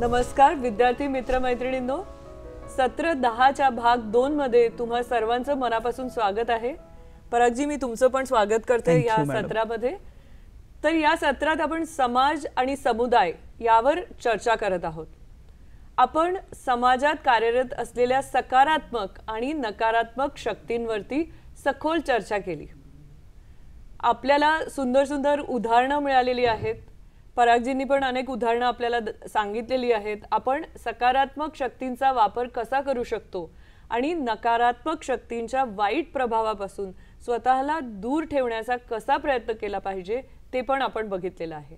नमस्कार विद्यार्थी मित्र मैत्रिणींनो, सत्र 10च्या भाग 2 मध्ये तुम्हा सर्वांचं मनापासून स्वागत आहे. परागजी, मी तुमचं पण स्वागत करते या सत्रामध्ये. तर या सत्रात आपण समाज आणि समुदाय यावर चर्चा करत आहोत. आपण समाजात कार्यरत असलेल्या सकारात्मक आणि नकारात्मक शक्तींवरती सखोल चर्चा केली. आपल्याला सुंदर सुंदर उदाहरणं मिळालेली आहेत. परागजींनी पण अनेक उदाहरणं आपल्याला सांगितलेली आहेत. आपण सकारात्मक शक्तींचा वापर कसा करू शकतो आणि नकारात्मक शक्तींच्या वाईट प्रभावापासून स्वतःला दूर ठेवण्याचा कसा प्रयत्न केला पाहिजे ते पण आपण बघितलेलं आहे.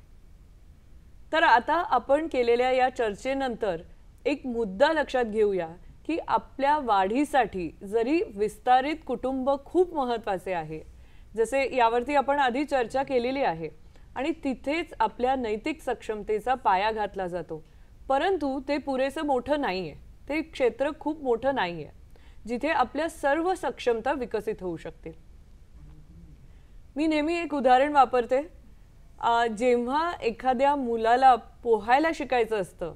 तर आता आपण केलेल्या या चर्चेनंतर एक मुद्दा लक्षात घेऊया की आपल्या वाढीसाठी जरी विस्तारित कुटुंब खूप महत्त्वाचे आहे, जसे यावरती आपण आधी चर्चा केलेली आहे, आणि तिथेच आपल्या नैतिक सक्षमतेचा पाया घातला जातो, परंतु ते पुरेसं मोठं नाहीये. ते क्षेत्र खूप मोठं नाहीये जिथे आपल्या सर्व सक्षमता विकसित होऊ शकतील. मी नेहमी एक उदाहरण वापरते. जेव्हा एखाद्या मुलाला पोहायला शिकायचं असतं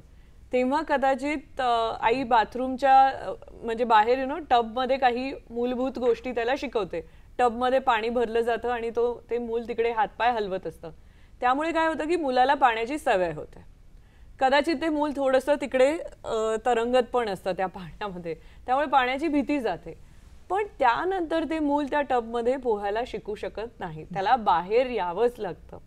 तेव्हा कदाचित आई बाथरूमच्या म्हणजे बाहेर टबमध्ये काही मूलभूत गोष्टी त्याला शिकवते. टबमध्ये पाणी भरलं जातं आणि ते मूल तिकडे हातपाय हलवत असतं. त्यामुळे काय होतं की मुलाला पाण्याची सवय होते. कदाचित ते मूल थोडंसं तिकडे तरंगत पण असतं त्या पाण्यामध्ये, त्यामुळे पाण्याची भीती जाते. पण त्यानंतर ते मूल त्या टबमध्ये पोहायला शिकू शकत नाही. त्याला बाहेर यावंच लागतं,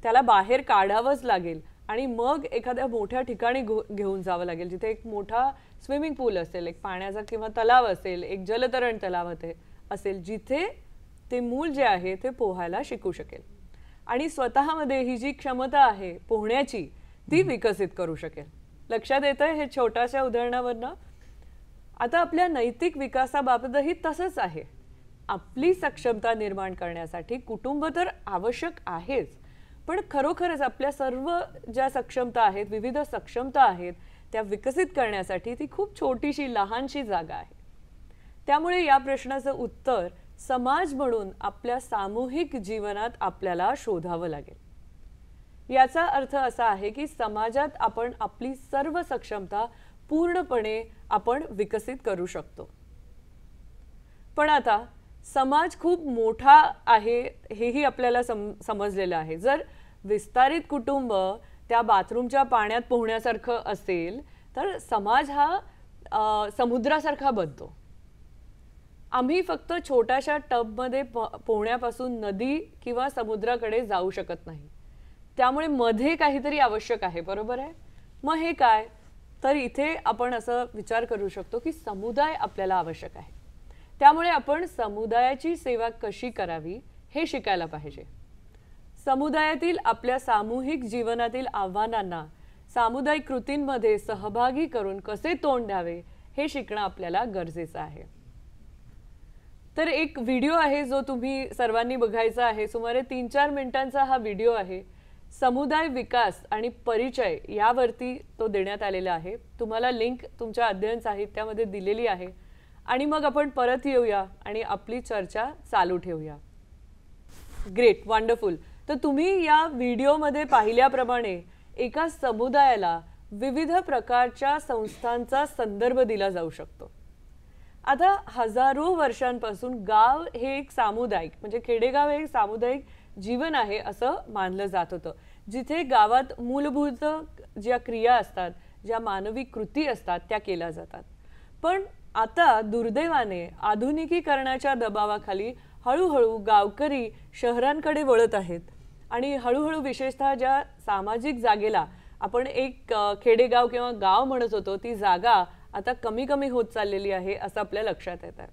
त्याला बाहेर काढावंच लागेल आणि मग एखाद्या मोठ्या ठिकाणी घेऊन जावं लागेल, जिथे एक मोठा स्विमिंग पूल असेल, एक पाण्याचा किंवा तलाव असेल, एक जलतरण तलाव असेल, जिथे ते मूल जे आहे ते पोहायला शिकू शकेल आणि स्वतःमध्ये ही जी क्षमता आहे पोहण्याची ती विकसित करू शकेल. लक्षात येतंय हे छोट्याशा उदाहरणावरनं? आता आपल्या नैतिक विकासाबाबतही तसंच आहे. आपली सक्षमता निर्माण करण्यासाठी कुटुंब तर आवश्यक आहेच, पण खरोखरच आपल्या सर्व ज्या सक्षमता आहेत, विविध सक्षमता आहेत, त्या विकसित करण्यासाठी ती खूप छोटीशी लहानशी जागा आहे. त्यामुळे या प्रश्नाचं उत्तर समाज म्हणून आपल्या सामूहिक जीवनात आपल्याला शोधावं लागेल. याचा अर्थ असा आहे की समाजात आपण आपली सर्व सक्षमता पूर्णपणे आपण विकसित करू शकतो. पण आता समाज खूप मोठा आहे हेही आपल्याला समजलेलं आहे. जर विस्तारित कुटुंब त्या बाथरूमच्या पाण्यात पोहण्यासारखं असेल तर समाज हा समुद्रासारखा बनतो. आम्ही फक्त छोट्याशा टबमध्ये पोहण्यापासून नदी किंवा समुद्राकडे जाऊ शकत नाही. त्यामुळे मध्ये काहीतरी आवश्यक आहे, बरोबर आहे? मग हे काय? तर इथे आपण असं विचार करू शकतो की समुदाय आपल्याला आवश्यक आहे. त्यामुळे आपण समुदायाची सेवा कशी करावी हे शिकायला पाहिजे. समुदायातील आपल्या सामूहिक जीवनातील आव्हानांना सामुदायिक कृतींमध्ये सहभागी करून कसे तोंड द्यावे हे शिकणं आपल्याला गरजेचं आहे. तर एक व्हिडिओ आहे जो तुम्ही सर्वांनी बघायचा आहे. सुमारे 3-4 मिनिटांचा हा व्हिडिओ आहे. समुदाय विकास आणि परिचय यावरती तो देण्यात आलेला आहे. तुम्हाला लिंक तुमच्या अध्ययन साहित्यामध्ये दिलेली आहे. आणि मग आपण परत येऊया आणि आपली चर्चा चालू ठेवूया. Great, wonderful. तर तुम्ही या व्हिडिओमध्ये पाहिल्याप्रमाणे एका समुदायाला विविध प्रकारच्या संस्थांचा संदर्भ दिला जाऊ शकतो. आता हजारो वर्षांपासून गाव हे एक सामुदायिक म्हणजे खेडेगाव हे एक सामुदायिक जीवन आहे असं मानलं जात होतं, जिथे गावात मूलभूत ज्या क्रिया असतात, ज्या मानवी कृती असतात त्या केल्या जातात. पण आता दुर्दैवाने आधुनिकीकरणाच्या दबावाखाली हळूहळू गावकरी शहरांकडे वळत आहेत आणि हळूहळू विशेषतः ज्या सामाजिक जागेला आपण एक खेडेगाव किंवा गाव म्हणत होतो ती जागा आता कमी कमी होत चाललेली आहे असं आपल्या लक्षात येत आहे.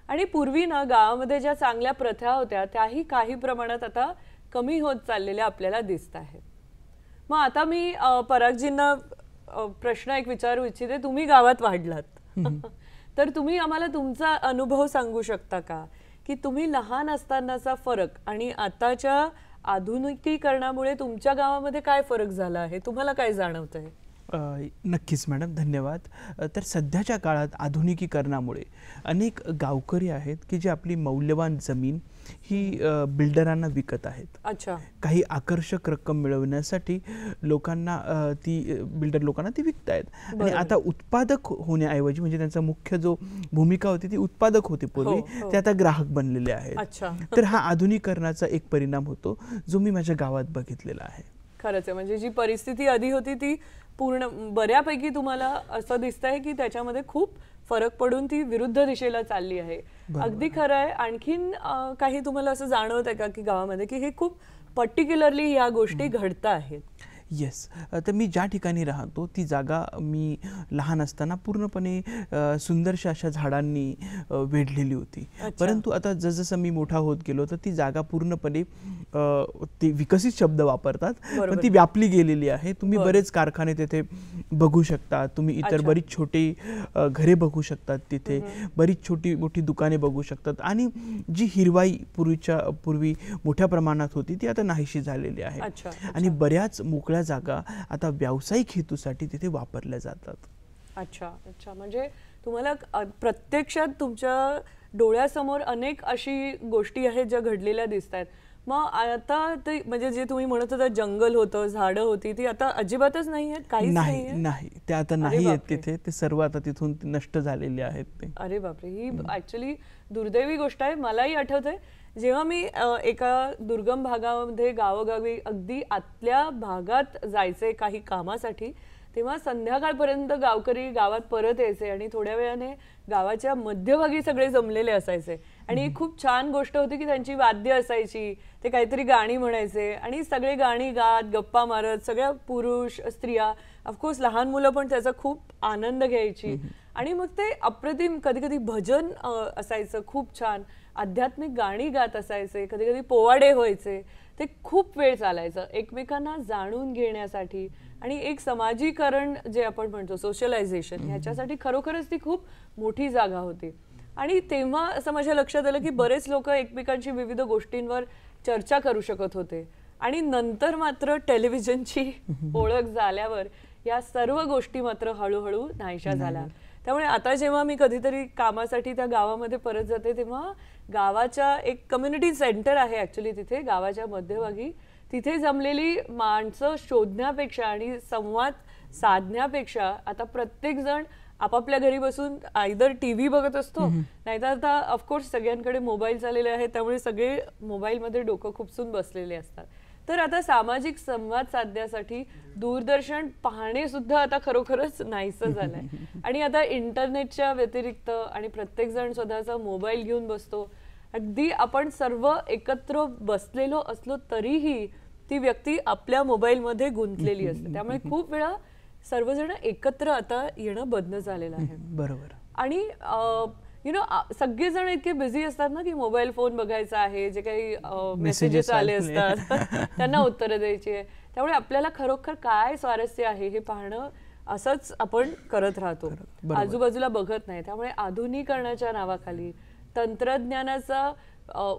आणि पूर्वी ना गावामध्ये ज्या चांगल्या प्रथा होत्या त्याही काही प्रमाणात आता कमी होत चाललेल्या आपल्याला दिसत आहेत. मग आता मी परागजींना प्रश्न एक विचारू इच्छिते. तुम्ही गावात वाढलात तर तुम्ही आम्हाला तुमचा अनुभव सांगू शकता का की तुम्ही लहान असतानाचा फरक आणि आताच्या आधुनिकीकरणामुळे तुमच्या गावामध्ये काय फरक झाला आहे, तुम्हाला काय जाणवतंय? नक्कीच मॅडम, धन्यवाद. तर सध्याच्या काळात आधुनिकीकरणामुळे अनेक गावकरी आहेत की जे आपली मौल्यवान जमीन ही बिल्डरांना विकत आहेत. अच्छा. काही आकर्षक रक्कम मिळवण्यासाठी लोकांना बिल्डर लोकांना ती विकतायत आणि आता उत्पादक होण्याऐवजी म्हणजे त्यांचा मुख्य जो भूमिका होती ती उत्पादक होती पूर्वी, ते आता ग्राहक बनलेले आहेत. तर हा आधुनिकीकरणाचा एक परिणाम होतो जो मी माझ्या गावात बघितलेला आहे. खरंच आहे, म्हणजे जी परिस्थिती आधी होती ती पूर्ण बऱ्यापैकी तुम्हाला असं दिसतंय की त्याच्यामध्ये खूप फरक पडून ती विरुद्ध दिशेला चालली आहे. अगदी खरं आहे. आणखीन काही तुम्हाला असं जाणवत आहे का की गावामध्ये की हे खूप पर्टिक्युलरली ह्या गोष्टी घडत आहेत? येस. तर मी ज्या ठिकाणी राहतो ती जागा मी लहान असताना पूर्णपणे सुंदरशा अशा झाडांनी वेढलेली होती. परंतु आता जसजसं मी मोठा होत गेलो तर ती जागा पूर्णपणे ती विकसित शब्द वापरतात पण ती व्यापली गेलेली आहे. तुम्ही बरेच कारखाने तिथे बघू शकता, तुम्ही इतर बरीच छोटी घरे बघू शकतात, तिथे बरीच छोटी मोठी दुकाने बघू शकतात आणि जी हिरवाई पूर्वी मोठ्या प्रमाणात होती ती आता नाहीशी झालेली आहे. आणि बऱ्याच मोकळ्या जागा आता व्यावसायिक हेतूसाठी तिथे वापरल्या जातात. अच्छा अच्छा. म्हणजे तुम्हाला प्रत्यक्षात तुमच्या डोळ्यासमोर अनेक अशी गोष्टी आहेत ज्या घडलेल्या दिसत आहेत. मग आता ते म्हणजे जे तुम्ही म्हणत होता जंगल होतं, झाडं होती, ती आता अजिबातच नाही आहेत? काहीच नाही, ते आता नाही आहेत तिथे. ते सर्व आता तिथून नष्ट झालेले आहेत ते. अरे बापरे, ही ऍक्च्युली दुर्दैवी गोष्ट आहे. मलाही आठवतंय जेव्हा मी एका दुर्गम भागामध्ये गावोगावी अगदी आतल्या भागात जायचे काही कामासाठी, तेव्हा संध्याकाळपर्यंत गावकरी गावात परत यायचे आणि थोड्या वेळाने गावाच्या मध्यभागी सगळे जमलेले असायचे आणि खूप छान गोष्ट होती की त्यांची वाद्य असायची, ते काहीतरी गाणी म्हणायचे आणि सगळे गाणी गात गप्पा मारत, सगळ्या पुरुष स्त्रिया, ऑफकोर्स लहान मुलं पण त्याचा खूप आनंद घ्यायची आणि मग ते अप्रतिम, कधी कधी भजन असायचं खूप छान, आध्यात्मिक गाणी गात असायचे, कधी कधी पोवाडे व्हायचे. ते खूप वेळ चालायचं एकमेकांना जाणून घेण्यासाठी आणि एक समाजीकरण जे आपण म्हणतो सोशलायझेशन, ह्याच्यासाठी खरोखरच ती खूप मोठी जागा होती. आणि तेव्हा असं माझ्या लक्षात आलं की बरेच लोक एकमेकांशी विविध गोष्टींवर चर्चा करू शकत होते आणि नंतर मात्र टेलिव्हिजनची ओळख झाल्यावर या सर्व गोष्टी मात्र हळूहळू नाहीशा झाल्या. त्यामुळे आता जेव्हा मी कधीतरी कामासाठी त्या गावामध्ये परत जाते तेव्हा गावाच्या एक कम्युनिटी सेंटर आहे ऍक्च्युली तिथे गावाच्या मध्यभागी, तिथे जमलेली माणसं शोधण्यापेक्षा आणि संवाद साधण्यापेक्षा आता प्रत्येक जण आपापल्या घरी बसून आयदर टीव्ही बघत असतो, नाहीतर आता ऑफकोर्स सगळ्यांकडे मोबाईल झालेले आहेत त्यामुळे सगळे मोबाईलमध्ये डोकं खुपसून बसलेले असतात. तर आता सामाजिक संवाद साधण्यासाठी दूरदर्शन पाहणे सुद्धा आता खरोखरच नाहीसं झालंय. आणि आता इंटरनेटच्या व्यतिरिक्त आणि प्रत्येक जण स्वतःचा मोबाईल घेऊन बसतो. अगदी आपण सर्व एकत्र बसलेलो असलो तरीही ती व्यक्ती आपल्या मोबाईलमध्ये गुंतलेली असते. त्यामुळे खूप वेळा सर्वजण एकत्र आता येणं बंद झालेलं आहे. बरोबर. आणि सगळेजण इतके बिझी असतात ना की मोबाईल फोन बघायचा आहे, जे काही मेसेजेस आले असतात त्यांना उत्तरं द्यायची आहे. त्यामुळे आपल्याला खरोखर काय स्वारस्य आहे हे पाहणं असंच आपण करत राहतो, आजूबाजूला बघत नाही. त्यामुळे आधुनिकीकरणाच्या नावाखाली तंत्रज्ञानाचा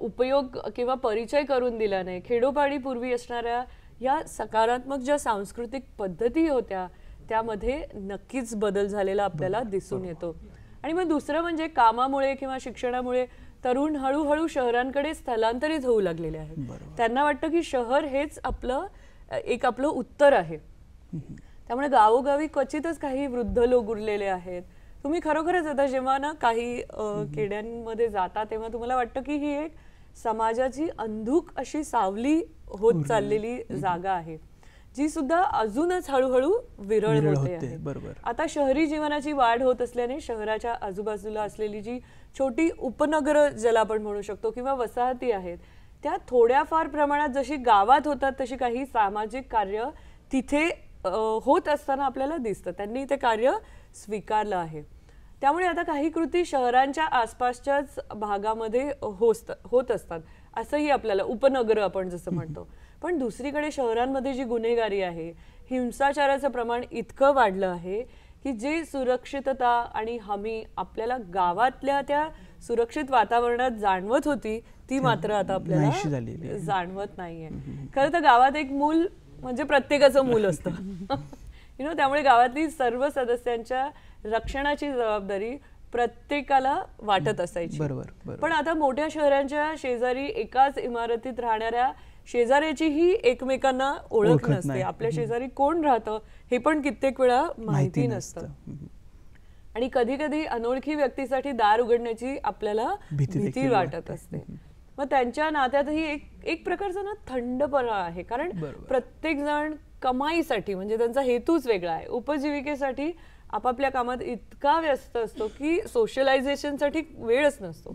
उपयोग किंवा परिचय करून दिला नाही. खेडोपाडी पूर्वी असणाऱ्या या सकारात्मक ज्या सांस्कृतिक पद्धती होत्या त्यामध्ये नक्कीच बदल झालेला आपल्याला दिसून येतो. आणि मग दुसरं म्हणजे कामामुळे किंवा शिक्षणामुळे तरुण हळूहळू शहरांकडे स्थलांतरित होऊ लागलेले आहेत. त्यांना वाटतं की शहर हेच आपलं उत्तर आहे. त्यामुळे गावोगावी क्वचितच काही वृद्ध लोक उरलेले आहेत. तुम्ही खरोखरच आता जेव्हा ना काही खेड्यांमध्ये जाता तेव्हा तुम्हाला वाटतं की ही एक समाजाची अंधुक अशी सावली होत चाललेली जागा आहे, जी सुद्धा अजूनच हळूहळू विरळ होते आहे. आता शहरी जीवनाची वाढ होत असल्याने शहराच्या आजूबाजूला असलेली जी छोटी उपनगर ज्याला आपण म्हणू शकतो किंवा वसाहती आहेत त्या थोड्याफार प्रमाणात जशी गावात होतात तशी काही सामाजिक कार्य तिथे होत असताना आपल्याला दिसतं. त्यांनी ते कार्य स्वीकारलं आहे. त्यामुळे आता काही कृती शहरांच्या आसपासच्याच भागामध्ये होत असतात असंही आपल्याला, उपनगर आपण जसं म्हणतो. पण दुसरीकडे शहरांमध्ये जी गुन्हेगारी आहे, हिंसाचाराचं प्रमाण इतकं वाढलं आहे की जे सुरक्षितता आणि हमी आपल्याला गावातल्या त्या सुरक्षित वातावरणात जाणवत होती ती मात्र आता आपल्याला जाणवत नाहीये. खरं तर गावात एक मूल म्हणजे प्रत्येकाचं मूल असतं. त्यामुळे गावातली सर्व सदस्यांच्या रक्षणाची जबाबदारी प्रत्येकाला वाटत असायची. बरोबर. पण आता मोठ्या शहरांच्या शेजारी एकाच इमारतीत राहणाऱ्या शेजाऱ्याचीही एकमेकांना ओळख नसते. आपल्या शेजारी कोण राहतं हे पण कित्येक वेळा माहिती नसतं. आणि कधी कधी अनोळखी व्यक्तीसाठी दार उघडण्याची आपल्याला भीती वाटत असते. मग त्यांच्या नात्यातही एक प्रकारचा ना थंडपणा आहे, कारण प्रत्येक जण कमाईसाठी, म्हणजे त्यांचा हेतूच वेगळा आहे, उपजीविकेसाठी आपापल्या कामात इतका व्यस्त असतो की सोशलायझेशनसाठी वेळच नसतो.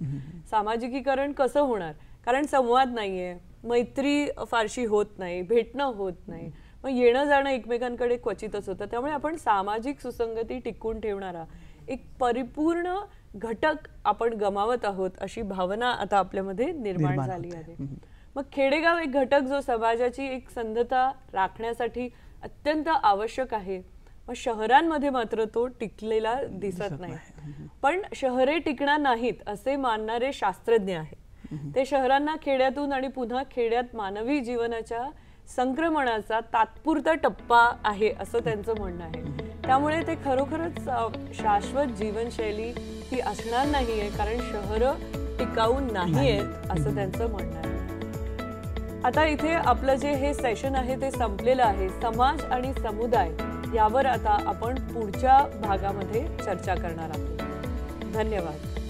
सामाजिकीकरण कसं होणार, कारण संवाद नाहीये, मैत्री फारशी होत नाही, भेटणं होत नाही, मग येणं जाणं एकमेकांकडे क्वचितच होतं. त्यामुळे आपण सामाजिक सुसंगती टिकवून ठेवणारा एक परिपूर्ण घटक आपण गमावत आहोत अशी भावना आता आपल्यामध्ये निर्माण झाली आहे. मग खेडेगाव एक घटक जो समाजाची एक संधता राखण्यासाठी अत्यंत आवश्यक आहे. मग शहरांमध्ये मात्र तो टिकलेला दिसत नाही. पण शहरे टिकणार नाहीत असे मानणारे शास्त्रज्ञ आहेत. ते शहरांना खेड्यातून आणि पुन्हा खेड्यात मानवी जीवनाच्या संक्रमणाचा तात्पुरता टप्पा आहे असं त्यांचं म्हणणं आहे. त्यामुळे ते खरोखरच शाश्वत जीवनशैली ही असणार नाहीये, कारण शहरं टिकाऊ नाहीयेत असं त्यांचं म्हणणं आहे. आता इथे आपलं जे हे सेशन आहे ते संपलेलं आहे. समाज आणि समुदाय यावर आता आपण पुढच्या भागामध्ये चर्चा करणार आहोत. धन्यवाद.